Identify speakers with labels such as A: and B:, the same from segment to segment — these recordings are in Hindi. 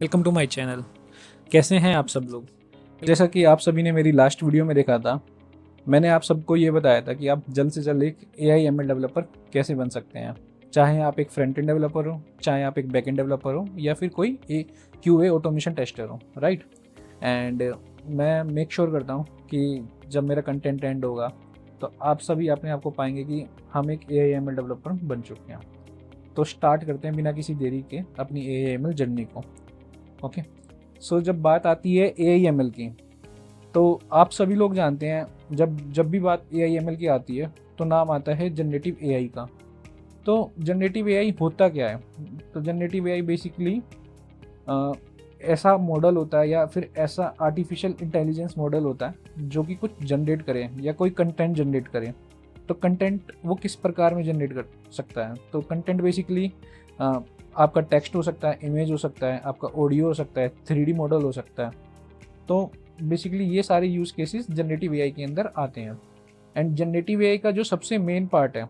A: Welcome to my channel. कैसे हैं आप सब लोग। जैसा कि आप सभी ने मेरी लास्ट वीडियो में देखा था, मैंने आप सबको ये बताया था कि आप जल्द से जल्द एक AI ML डेवलपर कैसे बन सकते हैं। चाहे आप एक फ्रंट एंड डेवलपर हो, चाहे आप एक बैक एंड डेवलपर हो, या फिर कोई QA ऑटोमेशन टेस्टर हो, राइट। एंड मैं मेक श्योर करता हूँ कि जब मेरा कंटेंट एंड होगा तो आप सभी अपने आप को पाएंगे कि हम एक AI ML डेवलपर बन चुके हैं। तो स्टार्ट करते हैं बिना किसी देरी के अपनी AI ML जर्नी को। ओके। सो जब बात आती है AI ML की, तो आप सभी लोग जानते हैं जब जब भी बात AI ML की आती है तो नाम आता है जनरेटिव AI का। तो जनरेटिव AI होता क्या है? तो जनरेटिव AI बेसिकली ऐसा मॉडल होता है या फिर ऐसा आर्टिफिशियल इंटेलिजेंस मॉडल होता है जो कि कुछ जनरेट करे या कोई कंटेंट जनरेट करे। तो कंटेंट वो किस प्रकार में जनरेट कर सकता है? तो कंटेंट बेसिकली आपका टेक्स्ट हो सकता है, इमेज हो सकता है, आपका ऑडियो हो सकता है, 3D मॉडल हो सकता है। तो बेसिकली ये सारे यूज़ केसेस जनरेटिव एआई के अंदर आते हैं। एंड जनरेटिव एआई का जो सबसे मेन पार्ट है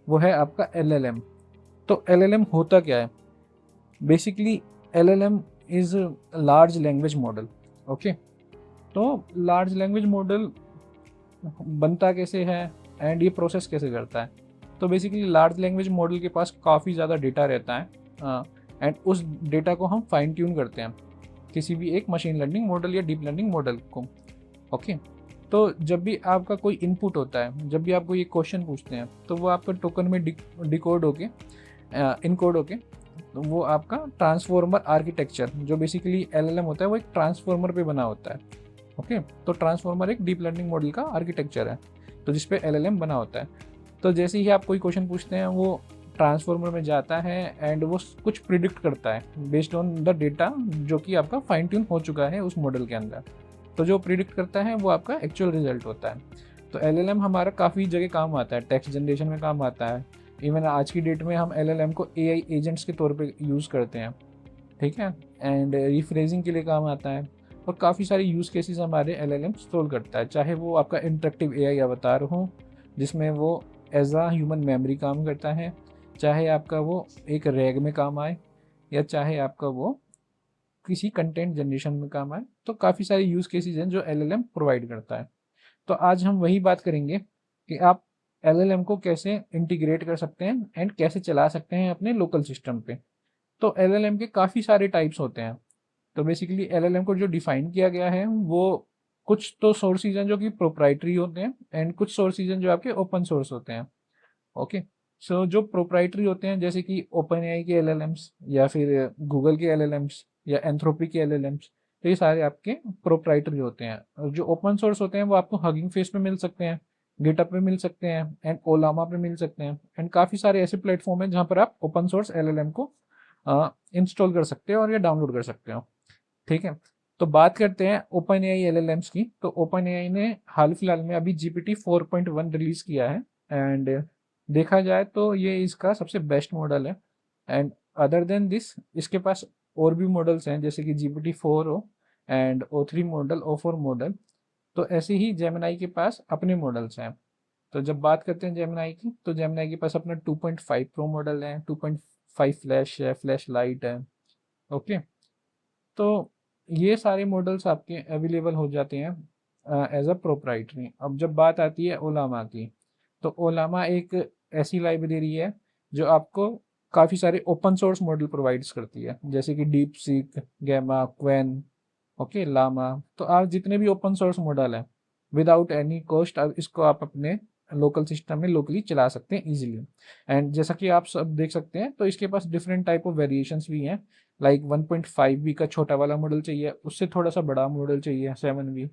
A: वो है आपका LLM। तो LLM होता क्या है? Basically LLM is large language model. Okay. तो लार्ज लैंग्वेज मॉडल बनता कैसे है एंड ये प्रोसेस कैसे करता है? तो बेसिकली लार्ज लैंग्वेज मॉडल के पास काफ़ी ज़्यादा डेटा रहता है एंड उस डेटा को हम फाइन ट्यून करते हैं किसी भी एक मशीन लर्निंग मॉडल या डीप लर्निंग मॉडल को। ओके। तो जब भी आपका कोई इनपुट होता है, जब भी आपको ये क्वेश्चन पूछते हैं, तो वो आपका टोकन में डिकोड होके इनकोड होके, तो वो आपका ट्रांसफॉर्मर आर्किटेक्चर जो बेसिकली LLM होता है वो एक ट्रांसफॉर्मर पे बना होता है। ओके। तो ट्रांसफॉर्मर एक डीप लर्निंग मॉडल का आर्किटेक्चर है तो जिसपे LLM बना होता है। तो जैसे ही आप कोई क्वेश्चन पूछते हैं वो ट्रांसफॉर्मर में जाता है एंड वो कुछ प्रिडिक्ट करता है बेस्ड ऑन द डेटा जो कि आपका फाइन ट्यून हो चुका है उस मॉडल के अंदर। तो जो प्रिडिक्ट करता है वो आपका एक्चुअल रिजल्ट होता है। तो LLM हमारा काफ़ी जगह काम आता है, टेक्स्ट जनरेशन में काम आता है। इवन आज की डेट में हम LLM को AI एजेंट्स के तौर पे यूज़ करते हैं, ठीक है। एंड रिफ्रेजिंग के लिए काम आता है और काफ़ी सारे यूज़ केसेस हमारे LLM सोल्व करता है। चाहे वो आपका इंटरेक्टिव AI अवतार हो जिसमें वो एज आ ह्यूमन मेमोरी काम करता है, चाहे आपका वो एक रैग में काम आए, या चाहे आपका वो किसी कंटेंट जनरेशन में काम आए। तो काफ़ी सारे यूज़ केसेस हैं जो LLM प्रोवाइड करता है। तो आज हम वही बात करेंगे कि आप LLM को कैसे इंटीग्रेट कर सकते हैं एंड कैसे चला सकते हैं अपने लोकल सिस्टम पे। तो LLM के काफ़ी सारे टाइप्स होते हैं। तो बेसिकली LLM को जो डिफाइन किया गया है वो कुछ तो सोर्सेज हैं जो कि प्रोप्राइटरी होते हैं एंड कुछ सोर्सेज हैं जो आपके ओपन सोर्स होते हैं। ओके। सो जो प्रोप्राइटरी होते हैं जैसे कि ओपन एआई के LLMs या फिर गूगल के LLMs या एंथ्रोपी के LLMs, तो ये सारे आपके प्रोप्राइटरी होते हैं। और जो ओपन सोर्स होते हैं वो आपको हगिंग फेस पे मिल सकते हैं, गिटअप पे मिल सकते हैं एंड ओलामा पे मिल सकते हैं। एंड काफ़ी सारे ऐसे प्लेटफॉर्म हैं जहाँ पर आप ओपन सोर्स LLM को इंस्टॉल कर सकते हो और या डाउनलोड कर सकते हो, ठीक है। तो बात करते हैं ओपन एआई LLMs की। तो ओपन एआई ने हाल फिलहाल में अभी GPT 4.1 रिलीज किया है एंड देखा जाए तो ये इसका सबसे बेस्ट मॉडल है। एंड अदर देन दिस इसके पास और भी मॉडल्स हैं जैसे कि GPT 4 हो and O3 model, O4 model. तो ऐसे ही जेमिनाई के पास अपने मॉडल्स हैं। तो जब बात करते हैं जेमिनाई की, तो जेमिनाई के पास अपना 2.5 प्रो मॉडल है, 2.5 फ्लैश है, फ्लैश लाइट है। ओके। तो ये सारे मॉडल्स आपके अवेलेबल हो जाते हैं एज अ प्रोप्राइटरी। अब जब बात आती है ओलामा की, तो ओलामा एक ऐसी लाइब्रेरी है जो आपको काफ़ी सारे ओपन सोर्स मॉडल प्रोवाइड्स करती है जैसे कि DeepSeek, Gemma, Qwen, okay, Llama. तो आप जितने भी ओपन सोर्स मॉडल हैं विदाउट एनी कॉस्ट इसको आप अपने लोकल सिस्टम में लोकली चला सकते हैं इजीली। एंड जैसा कि आप सब देख सकते हैं तो इसके पास डिफरेंट टाइप ऑफ वेरिएशंस भी हैं। लाइक 1.5V का छोटा वाला मॉडल चाहिए, उससे थोड़ा सा बड़ा मॉडल चाहिए 7V।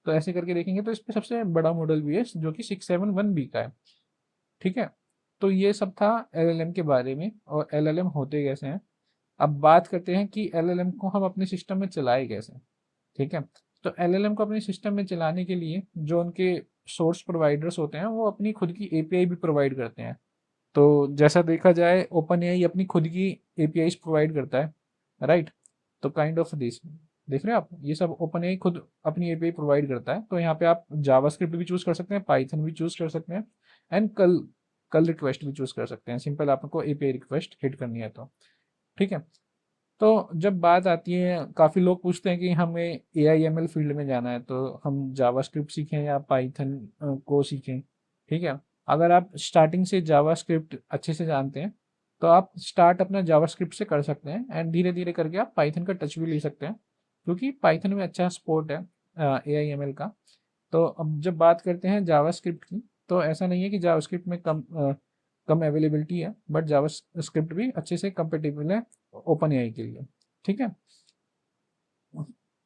A: तो ऐसे करके देखेंगे तो इस पे सबसे बड़ा मॉडल भी है जो कि 671B का है, ठीक है। तो ये सब था LLM के बारे में और LLM होते कैसे हैं। अब बात करते हैं कि LLM को हम अपने सिस्टम में चलाए कैसे, ठीक है। तो LLM को अपने सिस्टम में चलाने के लिए जो उनके सोर्स प्रोवाइडर्स होते हैं वो अपनी खुद की API भी प्रोवाइड करते हैं। तो जैसा देखा जाए ओपन एआई अपनी खुद की APIs प्रोवाइड करता है, राइट। तो काइंड ऑफ दिस देख रहे हैं आप, ये सब ओपन एआई खुद अपनी API प्रोवाइड करता है। तो यहाँ पे आप जावास्क्रिप्ट भी चूज कर सकते हैं, पाइथन भी चूज कर सकते हैं एंड कल कल रिक्वेस्ट भी चूज कर सकते हैं। सिंपल आपको API रिक्वेस्ट हिट करनी है तो, ठीक है। तो जब बात आती है, काफ़ी लोग पूछते हैं कि हमें AIML फील्ड में जाना है तो हम जावास्क्रिप्ट सीखें या पाइथन को सीखें। ठीक है, अगर आप स्टार्टिंग से जावास्क्रिप्ट अच्छे से जानते हैं तो आप स्टार्ट अपना जावास्क्रिप्ट से कर सकते हैं एंड धीरे धीरे करके आप पाइथन का टच भी ले सकते हैं, क्योंकि पाइथन में अच्छा सपोर्ट है AIML का। तो अब जब बात करते हैं जावास्क्रिप्ट की, तो ऐसा नहीं है कि जावास्क्रिप्ट में कम अवेलेबिलिटी है, बट जावास्क्रिप्ट भी अच्छे से कंपेटेबल है ओपन एआई के लिए। ठीक है,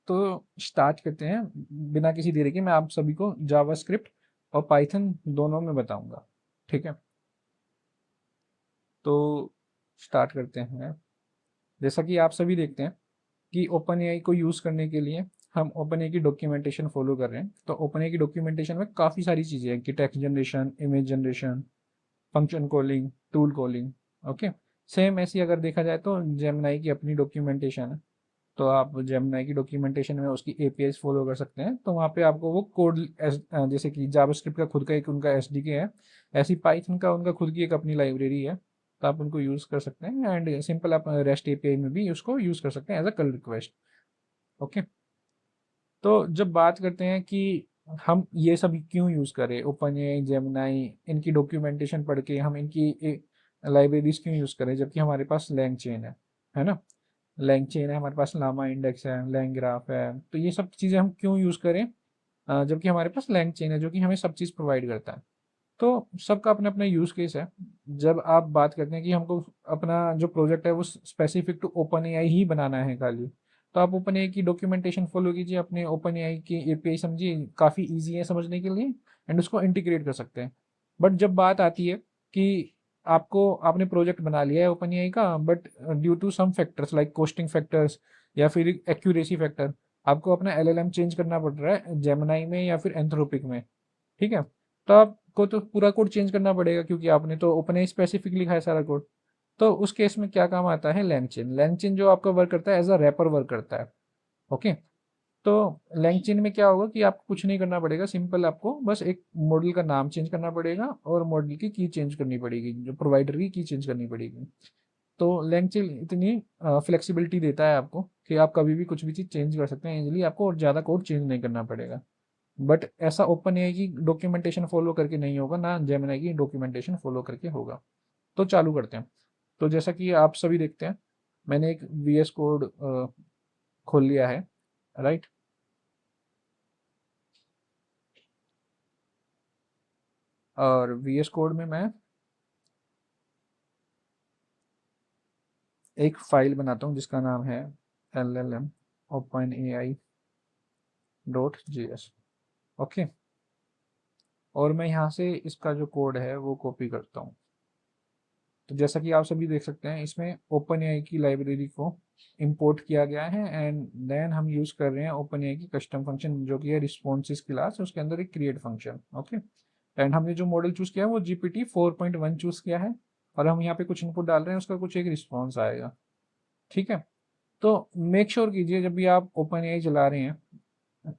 A: तो स्टार्ट करते हैं बिना किसी देरी के। मैं आप सभी को जावास्क्रिप्ट और पाइथन दोनों में बताऊंगा। ठीक है, तो स्टार्ट करते हैं। जैसा कि आप सभी देखते हैं कि ओपन एआई को यूज़ करने के लिए हम ओपन एआई की डॉक्यूमेंटेशन फॉलो कर रहे हैं। तो ओपन एआई की डॉक्यूमेंटेशन में काफ़ी सारी चीज़ें हैं कि text generation, image generation, function calling, tool calling. Okay, same ऐसी अगर देखा जाए तो जेमिनाई की अपनी डॉक्यूमेंटेशन है। तो आप जेमिनाई की डॉक्यूमेंटेशन में उसकी एपीआईज फॉलो कर सकते हैं, तो वहाँ पे आपको वो कोड जैसे कि जावास्क्रिप्ट का खुद का एक उनका एसडीके है, ऐसी पाइथन का उनका खुद की एक अपनी लाइब्रेरी है, तो आप उनको यूज़ कर सकते हैं। एंड सिंपल आप रेस्ट एपीआई में भी उसको यूज़ कर सकते हैं एज अ कल रिक्वेस्ट। ओके, तो जब बात करते हैं कि हम ये सब क्यों यूज़ करें, ओपन एआई, जेमिनाई, इनकी डॉक्यूमेंटेशन पढ़ के हम इनकी लाइब्रेरीज क्यों यूज़ करें जबकि हमारे पास लैंग चेन है ना। लैंग चेन है हमारे पास, लामा इंडेक्स है, लैंग ग्राफ है, तो ये सब चीज़ें हम क्यों यूज़ करें जबकि हमारे पास लैंग चेन है जो कि हमें सब चीज़ प्रोवाइड करता है। तो सबका अपना अपना यूज़ केस है। जब आप बात करते हैं कि हमको अपना जो प्रोजेक्ट है वो स्पेसिफिक टू ओपन एआई ही बनाना है खाली, तो आप ओपन एआई की डॉक्यूमेंटेशन फॉलो कीजिए, अपने ओपन एआई की एपीआई समझिए, काफ़ी ईजी है समझने के लिए, एंड उसको इंटीग्रेट कर सकते हैं। बट जब बात आती है कि आपने प्रोजेक्ट बना लिया है ओपन एआई का, but due to some factors like costing factors या फिर एक्यूरेसी फैक्टर, आपको अपना एलएलएम चेंज करना पड़ रहा है जेमिनाई में या फिर एंथ्रोपिक में। ठीक है, तो आपको तो पूरा कोड चेंज करना पड़ेगा क्योंकि आपने तो ओपन एआई स्पेसिफिक लिखा है सारा कोड। तो उस केस में क्या काम आता है, लैंगचेन। लैंगचेन जो आपका वर्क करता है एज अ रैपर वर्क करता है। ओके, तो लैंगचेन में क्या होगा कि आपको कुछ नहीं करना पड़ेगा, सिंपल आपको बस एक मॉडल का नाम चेंज करना पड़ेगा और मॉडल की चेंज करनी पड़ेगी, जो प्रोवाइडर की चेंज करनी पड़ेगी। तो लैंगचेन इतनी फ्लेक्सिबिलिटी देता है आपको कि आप कभी भी कुछ भी चीज़ चेंज कर सकते हैं इजीली, आपको और ज़्यादा कोड चेंज नहीं करना पड़ेगा। बट ऐसा ओपन एआई की डॉक्यूमेंटेशन फॉलो करके नहीं होगा, ना जेमिनाई की डॉक्यूमेंटेशन फॉलो करके होगा। तो चालू करते हैं। तो जैसा कि आप सभी देखते हैं, मैंने एक VS कोड खोल लिया है, राइट। और VS कोड में मैं एक फाइल बनाता हूँ जिसका नाम है LLM OpenAI.js। ओके, और मैं यहाँ से इसका जो कोड है वो कॉपी करता हूँ। तो जैसा कि आप सभी देख सकते हैं, इसमें ओपन एआई की लाइब्रेरी को इंपोर्ट किया गया है, एंड देन हम यूज़ कर रहे हैं ओपन एआई की कस्टम फंक्शन जो कि है रिस्पॉन्सिस क्लास, उसके अंदर एक क्रिएट फंक्शन। ओके, एंड हमने जो मॉडल चूज़ किया है वो GPT 4.1 चूज़ किया है, और हम यहाँ पे कुछ इनपुट डाल रहे हैं, उसका कुछ एक रिस्पॉन्स आएगा। ठीक है, तो मेक श्योर कीजिए जब भी आप ओपन एआई चला रहे हैं,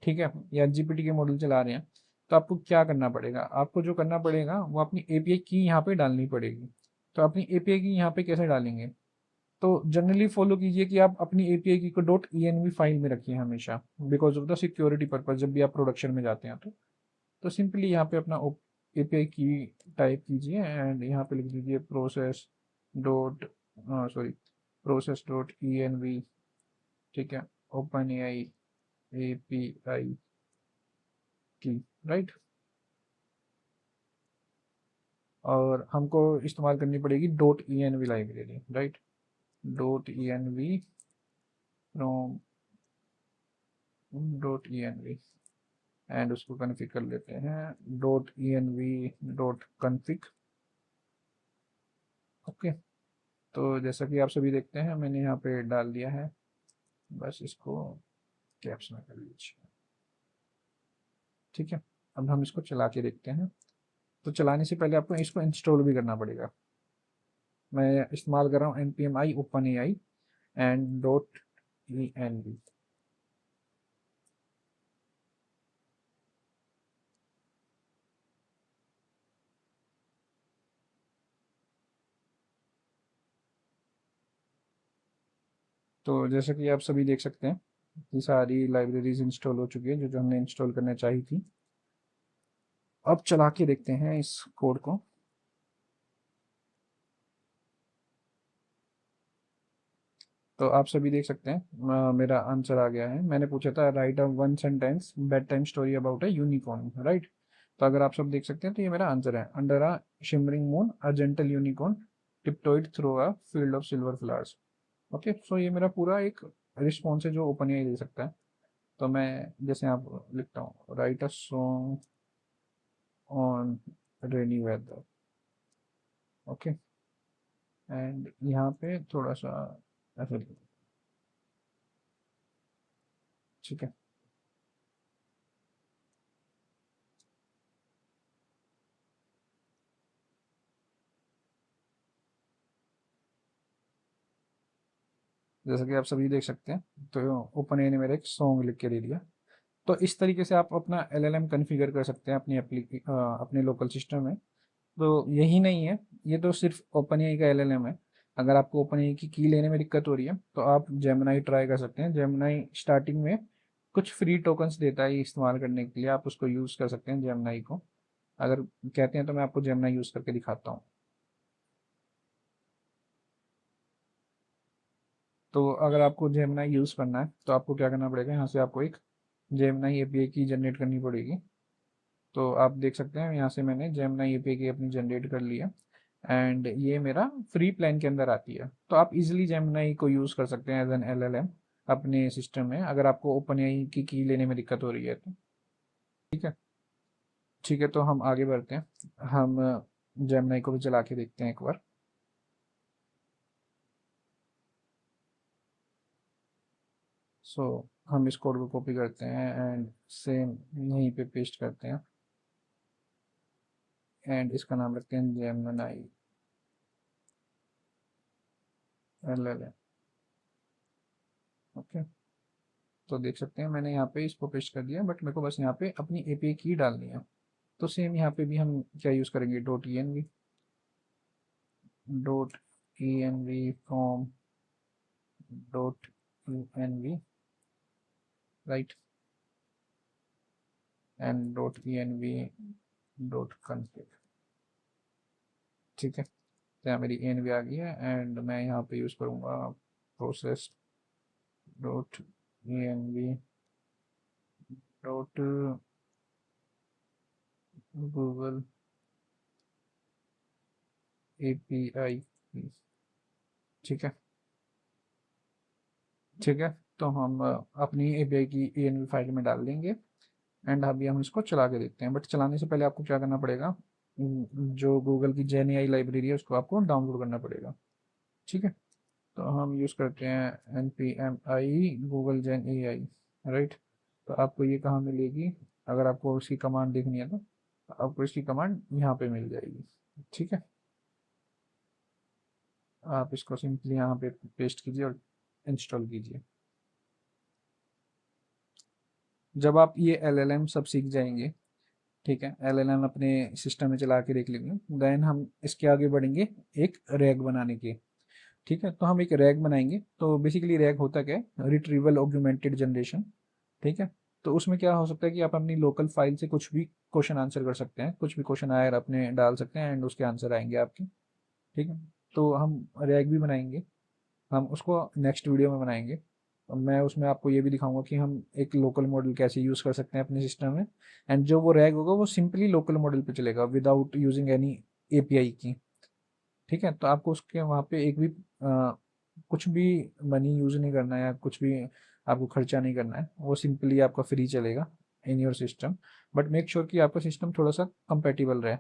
A: ठीक है, या जीपीटी के मॉडल चला रहे हैं, तो आपको क्या करना पड़ेगा, आपको जो करना पड़ेगा वो अपनी एपीआई की यहाँ पे डालनी पड़ेगी। तो अपनी एपीआई की यहाँ पे कैसे डालेंगे, तो जनरली फॉलो कीजिए कि आप अपनी एपीआई की को .env फाइल में रखिए हमेशा, because of the security purpose. जब भी आप प्रोडक्शन में जाते हैं तो सिंपली यहाँ पे अपना एपीआई की टाइप कीजिए एंड यहाँ पे लिख दीजिए dot sorry process dot env। ठीक है, ओपन एआई एपीआई की, राइट। और हमको इस्तेमाल करनी पड़ेगी .env library, right. .env from .env, and उसको कन्फिग कर लेते हैं .env.config। ओके, तो जैसा कि आप सभी देखते हैं मैंने यहाँ पे डाल दिया है, बस इसको कैप्स में कर लीजिए। ठीक है, अब हम इसको चला के देखते हैं। तो चलाने से पहले आपको इसको इंस्टॉल भी करना पड़ेगा। मैं इस्तेमाल कर रहा हूँ npm open A I and .env। तो जैसा कि आप सभी देख सकते हैं कि सारी लाइब्रेरीज इंस्टॉल हो चुकी है जो जो हमने इंस्टॉल करना चाहिए थी। अब चला के देखते हैं इस कोड को। तो आप सभी देख सकते हैं मेरा आंसर आ गया है। मैंने पूछा था right a one sentence bed time story about a unicorn, right. तो अगर आप सब देख सकते हैं तो ये मेरा आंसर है। Under a shimmering moon a gentle unicorn tiptoed through a field of silver flowers. Okay, so ये मेरा पूरा एक रिस्पॉन्स है जो ओपन एआई दे सकता है। तो मैं जैसे आप लिखता हूँ write a song on rainy weather. Okay, and यहाँ पे थोड़ा सा ऐसे, ठीक है। जैसा कि आप सभी देख सकते हैं तो ओपन ए ने मेरा एक सॉन्ग लिख के दे दिया। तो इस तरीके से आप अपना एलएलएम कॉन्फ़िगर कर सकते हैं अपने लोकल सिस्टम में। तो यही नहीं है, ये तो सिर्फ ओपन ए का एलएलएम है। अगर आपको ओपन ए की लेने में दिक्कत हो रही है तो आप जेमिनाई ट्राई कर सकते हैं। जेमिनाई स्टार्टिंग में कुछ फ्री टोकन्स देता है इस्तेमाल करने के लिए, आप उसको यूज़ कर सकते हैं जेमिनाई को। अगर कहते हैं तो मैं आपको जेमिनाई यूज़ करके दिखाता हूँ। तो अगर आपको जेमिनाई यूज़ करना है तो आपको क्या करना पड़ेगा, यहाँ से आपको एक जेमिनाई एपीआई की जनरेट करनी पड़ेगी। तो आप देख सकते हैं यहाँ से मैंने जेमिनाई एपीआई की अपनी जनरेट कर लिया। एंड ये मेरा फ्री प्लान के अंदर आती है। तो आप इजीली जेमिनाई को यूज़ कर सकते हैं एज एन एलएलएम अपने सिस्टम में, अगर आपको ओपन एआई की लेने में दिक्कत हो रही है तो। ठीक है, ठीक है, तो हम आगे बढ़ते हैं। हम जेमिनाई को भी चला के देखते हैं एक बार। सो हम इस कोड को कॉपी करते हैं एंड सेम यहीं पे पेस्ट करते हैं एंड इसका नाम रखते हैं जेमिनाई एलएलएम। ओके, तो देख सकते हैं मैंने यहाँ पे इसको पेस्ट कर दिया, बट मेरे को बस यहाँ पे अपनी एपीआई की डालनी है। तो सेम यहाँ पे भी हम क्या यूज़ करेंगे, dot E N V, dot E N V from dot E N V, right, and dot E N V dot config. ठीक है, तो यहाँ मेरी ई एन वी आ गई है एंड मैं यहाँ पे यूज़ करूँगा process dot E N V dot Google A P I. ठीक है, ठीक है, तो हम अपनी एपीआई की ई एन वी फाइल में डाल देंगे एंड अभी हम इसको चला के देखते हैं। बट चलाने से पहले आपको क्या करना पड़ेगा, जो गूगल की जेन एआई लाइब्रेरी है उसको आपको डाउनलोड करना पड़ेगा। ठीक है, तो हम यूज़ करते हैं एन पी एम आई गूगल जेन ए आई, राइट। तो आपको ये कहाँ मिलेगी, अगर आपको उसकी कमांड देखनी है तो आपको इसकी कमांड यहाँ पे मिल जाएगी। ठीक है, आप इसको सिंपली यहाँ पे पेस्ट कीजिए और इंस्टॉल कीजिए। जब आप ये एलएलएम सब सीख जाएंगे, ठीक है, एलएलएम अपने सिस्टम में चला के देख लेंगे, देन हम इसके आगे बढ़ेंगे एक रैग बनाने के। ठीक है, तो हम एक रैग बनाएंगे। तो बेसिकली रैग होता क्या है, रिट्रीवल ऑगमेंटेड जनरेशन। ठीक है, तो उसमें क्या हो सकता है कि आप अपनी लोकल फाइल से कुछ भी क्वेश्चन आंसर कर सकते हैं, कुछ भी क्वेश्चन आए अपने डाल सकते हैं एंड उसके आंसर आएंगे आपके। ठीक है, तो हम रैग भी बनाएंगे, हम उसको नेक्स्ट वीडियो में बनाएंगे। और मैं उसमें आपको ये भी दिखाऊंगा कि हम एक लोकल मॉडल कैसे यूज़ कर सकते हैं अपने सिस्टम में। एंड जो वो रैग होगा वो सिंपली लोकल मॉडल पे चलेगा विदाउट यूजिंग एनी एपीआई की। ठीक है, तो आपको उसके वहाँ पे एक भी कुछ भी मनी यूज़ नहीं करना है या कुछ भी आपको खर्चा नहीं करना है, वो सिंपली आपका फ्री चलेगा in your system. But make sure कि आपका सिस्टम थोड़ा सा कंपेटिबल रहे।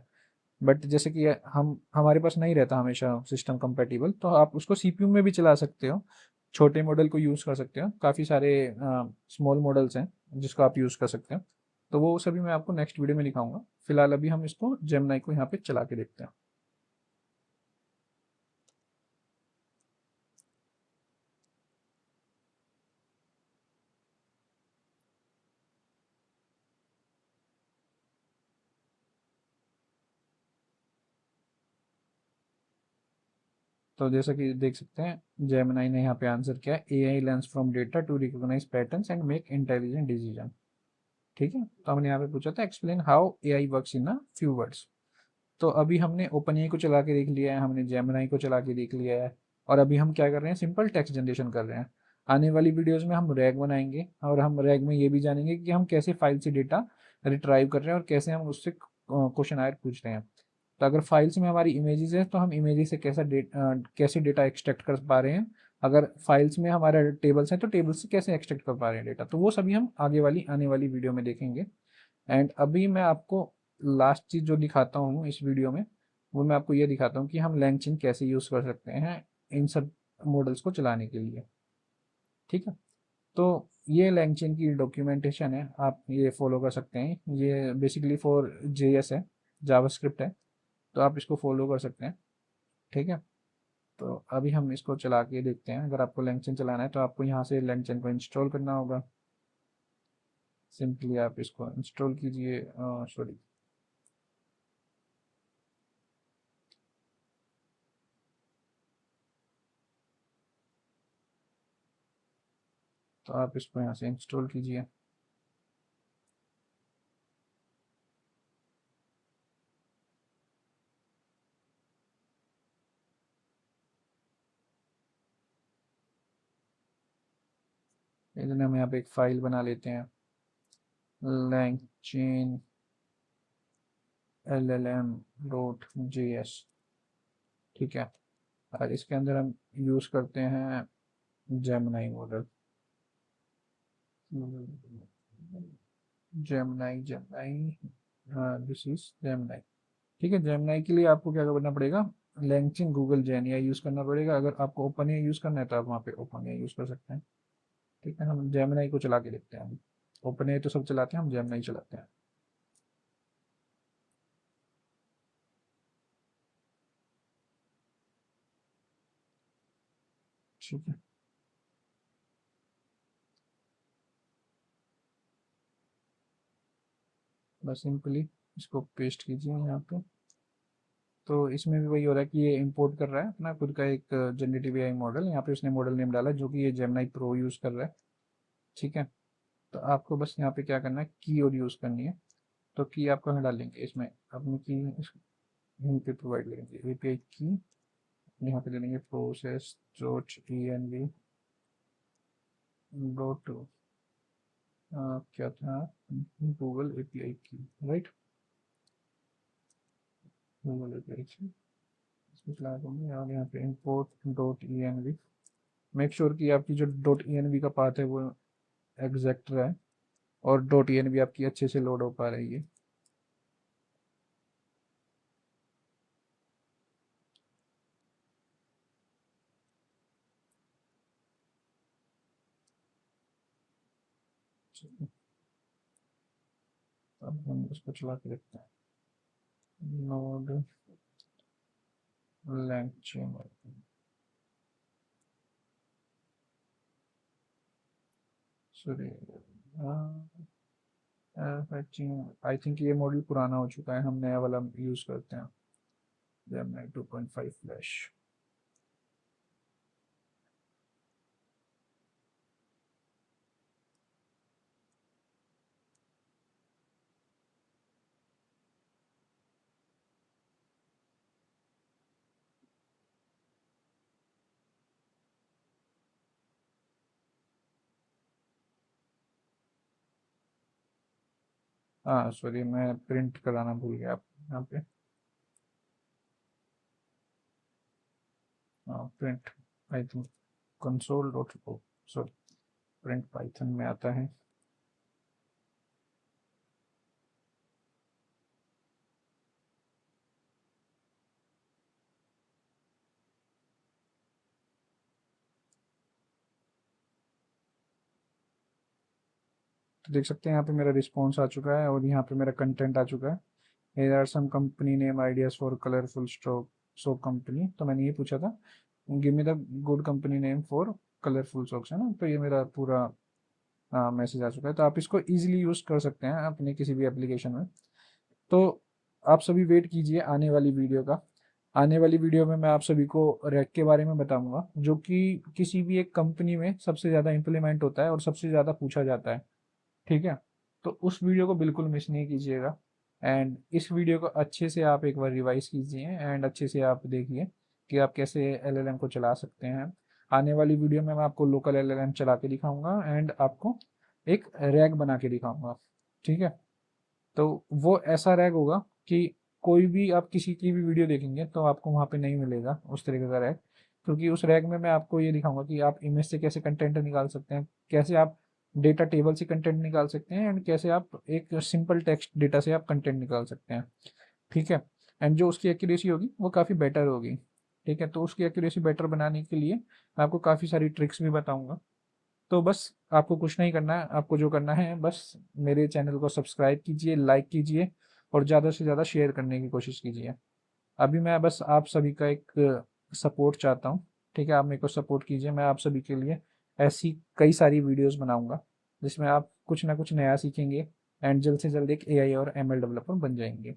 A: बट जैसे कि हम हमारे पास नहीं रहता हमेशा सिस्टम कंपेटिबल, तो आप उसको सीपीयू में भी चला सकते हो, छोटे मॉडल को यूज़ कर सकते हो। काफ़ी सारे स्मॉल मॉडल्स हैं जिसको आप यूज़ कर सकते हो। तो वो सभी मैं आपको नेक्स्ट वीडियो में दिखाऊंगा। फिलहाल अभी हम इसको जेमिनाई को यहाँ पे चला के देखते हैं। तो जैसा कि देख सकते हैं जेमिनाई ने यहाँ पे आंसर किया, AI learns from data to recognise patterns and make intelligent decision. ठीक है, तो हमने यहाँ पे पूछा था explain how AI works in a few words. तो अभी हमने ओपन एआई को चला के देख लिया है, हमने जेमिनाई को चला के देख लिया है, और अभी हम क्या कर रहे हैं, सिंपल टेक्स्ट जनरेशन कर रहे हैं। आने वाली वीडियोस में हम रैग बनाएंगे, और हम रैग में ये भी जानेंगे कि हम कैसे फाइल से डेटा रिट्राइव कर रहे हैं और कैसे हम उससे क्वेश्चन आयर पूछ रहे हैं। तो अगर फाइल्स में हमारी इमेजेस है तो हम इमेजेस से कैसे डेटा एक्सट्रैक्ट कर पा रहे हैं, अगर फाइल्स में हमारे टेबल्स हैं तो टेबल्स से कैसे एक्सट्रैक्ट कर पा रहे हैं डेटा, तो वो सभी हम आने वाली वीडियो में देखेंगे। एंड अभी मैं आपको लास्ट चीज़ जो दिखाता हूँ इस वीडियो में, वो मैं आपको ये दिखाता हूँ कि हम लैंगचिन कैसे यूज़ कर सकते हैं इन सब मॉडल्स को चलाने के लिए। ठीक है, तो ये लैंगचिन की डॉक्यूमेंटेशन है, आप ये फॉलो कर सकते हैं। ये बेसिकली फॉर JS है, जावास्क्रिप्ट है, तो आप इसको फॉलो कर सकते हैं। ठीक है, तो अभी हम इसको चला के देखते हैं। अगर आपको लैंगचिन चलाना है तो आपको यहाँ से लैंगचिन को इंस्टॉल करना होगा। सिंपली आप इसको इंस्टॉल कीजिए, सॉरी, तो आप इसको यहाँ से इंस्टॉल कीजिए। इसलिए हम यहाँ पे एक फाइल बना लेते हैं, langchain llm.js। ठीक है, और इसके अंदर हम यूज़ करते हैं जेमिनाई मॉडल, जेमिनाई जेमिनाई, हाँ दिस इज जेमिनाई। ठीक है, जेमिनाई के लिए आपको क्या करना पड़ेगा, लैंगचिन गूगल जेन या यूज़ करना पड़ेगा। अगर आपको ओपन ए यूज़ करना है तो आप वहाँ पे ओपन ए यूज़ कर सकते हैं। ठीक है, हम जेमिनाई को चला के देखते हैं। ओपन ए तो सब चलाते हैं, हम जेमिनाई चलाते हैं। ठीक है, बस सिंपली इसको पेस्ट कीजिए यहाँ पे। तो इसमें भी वही हो रहा है कि ये इंपोर्ट कर रहा है अपना खुद का एक जनरेटिव एआई मॉडल, यहाँ पे उसने मॉडल नेम डाला जो कि ये जेमिनाई प्रो यूज़ कर रहा है। ठीक है, तो आपको बस यहाँ पे क्या करना है, की और यूज़ करनी है। तो की आप कहाँ डालेंगे, इसमें अपनी की यहीं पे प्रोवाइड करेंगे, API की यहाँ पे दे देंगे प्रोसेस डॉट env डॉट क्या था, गूगल API की, राइट, गूगल API की इसमें चला देंगे। और यहाँ पे import dot env, make sure कि आपकी जो डॉट env का पाथ है वो एग्जैक्ट रहा है और डॉट env आपकी अच्छे से लोड हो पा रही है। अब हम इसको चला के देखते हैं, node LangChain, sorry, I think ये मॉडल पुराना हो चुका है, हम नया वाला यूज़ करते हैं, जेमिनी 2.5 फ्लैश। हाँ सॉरी, मैं प्रिंट कराना भूल गया आप यहाँ पे, हाँ print, I think console dot O, sorry, print Python में आता है। तो देख सकते हैं यहाँ पे मेरा रिस्पॉन्स आ चुका है और यहाँ पे मेरा कंटेंट आ चुका है। Here are some company name ideas for colorful stroke soap company, तो मैंने ये पूछा था give me the good company name for colourful socks, है ना, तो ये मेरा पूरा मैसेज आ चुका है। तो आप इसको इजीली यूज़ कर सकते हैं अपने किसी भी एप्लीकेशन में। तो आप सभी वेट कीजिए आने वाली वीडियो का, आने वाली वीडियो में मैं आप सभी को रैक के बारे में बताऊंगा, जो कि किसी भी एक कंपनी में सबसे ज़्यादा इम्प्लीमेंट होता है और सबसे ज़्यादा पूछा जाता है। ठीक है, तो उस वीडियो को बिल्कुल मिस नहीं कीजिएगा। एंड इस वीडियो को अच्छे से आप एक बार रिवाइज कीजिए एंड अच्छे से आप देखिए कि आप कैसे एलएलएम को चला सकते हैं। आने वाली वीडियो में मैं आपको लोकल एलएलएम चला के दिखाऊंगा एंड आपको एक रैग बना के दिखाऊंगा। ठीक है, तो वो ऐसा रैग होगा कि कोई भी आप किसी की भी वीडियो देखेंगे तो आपको वहाँ पे नहीं मिलेगा उस तरीके का रैग, क्योंकि उस रैग में मैं आपको ये दिखाऊंगा कि आप इमेज से कैसे कंटेंट निकाल सकते हैं, कैसे आप डेटा टेबल से कंटेंट निकाल सकते हैं एंड कैसे आप एक सिंपल टेक्स्ट डेटा से आप कंटेंट निकाल सकते हैं। ठीक है, एंड जो उसकी एक्यूरेसी होगी वो काफ़ी बेटर होगी। ठीक है, तो उसकी एक्यूरेसी बेटर बनाने के लिए मैं आपको काफ़ी सारी ट्रिक्स भी बताऊंगा। तो बस आपको कुछ नहीं करना है, आपको जो करना है बस मेरे चैनल को सब्सक्राइब कीजिए, लाइक कीजिए और ज़्यादा से ज़्यादा शेयर करने की कोशिश कीजिए। अभी मैं बस आप सभी का एक सपोर्ट चाहता हूँ। ठीक है, आप मेरे को सपोर्ट कीजिए, मैं आप सभी के लिए ऐसी कई सारी वीडियोस बनाऊंगा जिसमें आप कुछ ना कुछ नया सीखेंगे एंड जल्द से जल्द एक एआई और एमएल डेवलपर बन जाएंगे।